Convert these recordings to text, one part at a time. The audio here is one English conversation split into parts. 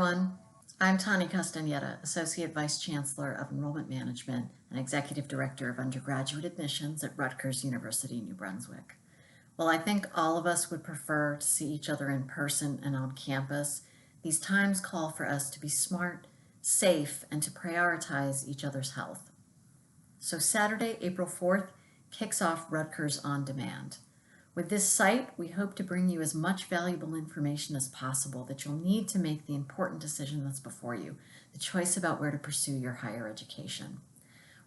everyone. I'm Tania Castañeda, Associate Vice Chancellor of Enrollment Management and Executive Director of Undergraduate Admissions at Rutgers University, New Brunswick. While I think all of us would prefer to see each other in person and on campus, these times call for us to be smart, safe, and to prioritize each other's health. So Saturday, April 4th, kicks off Rutgers On Demand. With this site, we hope to bring you as much valuable information as possible that you'll need to make the important decision that's before you, the choice about where to pursue your higher education.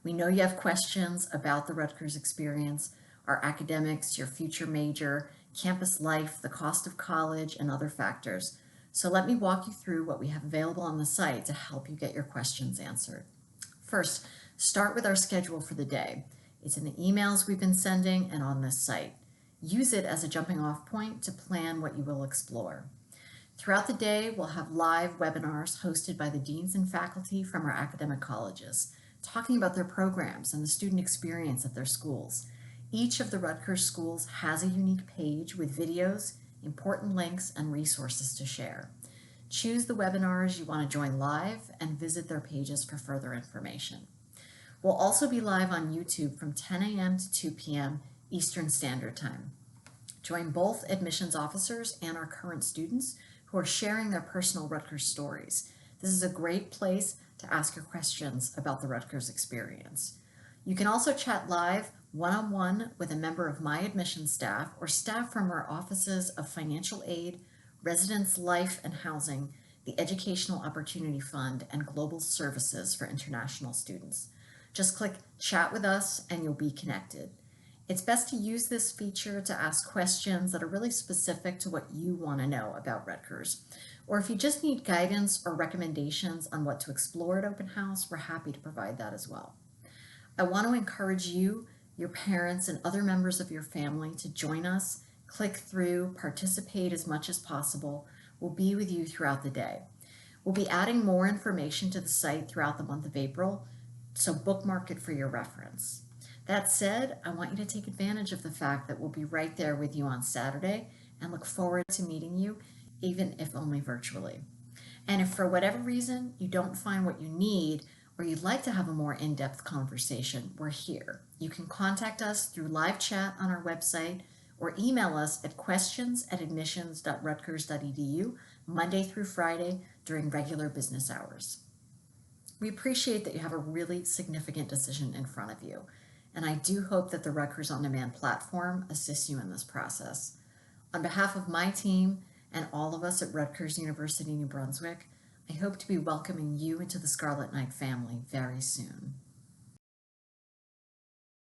We know you have questions about the Rutgers experience, our academics, your future major, campus life, the cost of college, and other factors. So let me walk you through what we have available on the site to help you get your questions answered. First, start with our schedule for the day. It's in the emails we've been sending and on this site. Use it as a jumping off point to plan what you will explore. Throughout the day, we'll have live webinars hosted by the deans and faculty from our academic colleges, talking about their programs and the student experience at their schools. Each of the Rutgers schools has a unique page with videos, important links, and resources to share. Choose the webinars you want to join live and visit their pages for further information. We'll also be live on YouTube from 10 a.m. to 2 p.m. Eastern Standard Time. Join both admissions officers and our current students who are sharing their personal Rutgers stories. This is a great place to ask your questions about the Rutgers experience. You can also chat live one-on-one with a member of my admissions staff or staff from our offices of Financial Aid, Residence Life and Housing, the Educational Opportunity Fund, and Global Services for International Students. Just click Chat with Us and you'll be connected. It's best to use this feature to ask questions that are really specific to what you want to know about Rutgers. Or if you just need guidance or recommendations on what to explore at Open House, we're happy to provide that as well. I want to encourage you, your parents, and other members of your family to join us, click through, participate as much as possible. We'll be with you throughout the day. We'll be adding more information to the site throughout the month of April, so bookmark it for your reference. That said, I want you to take advantage of the fact that we'll be right there with you on Saturday and look forward to meeting you, even if only virtually. And if for whatever reason you don't find what you need or you'd like to have a more in-depth conversation, we're here. You can contact us through live chat on our website or email us at questions@admissions.rutgers.edu Monday through Friday during regular business hours. We appreciate that you have a really significant decision in front of you, and I do hope that the Rutgers On Demand platform assists you in this process. On behalf of my team and all of us at Rutgers University, New Brunswick, I hope to be welcoming you into the Scarlet Knight family very soon.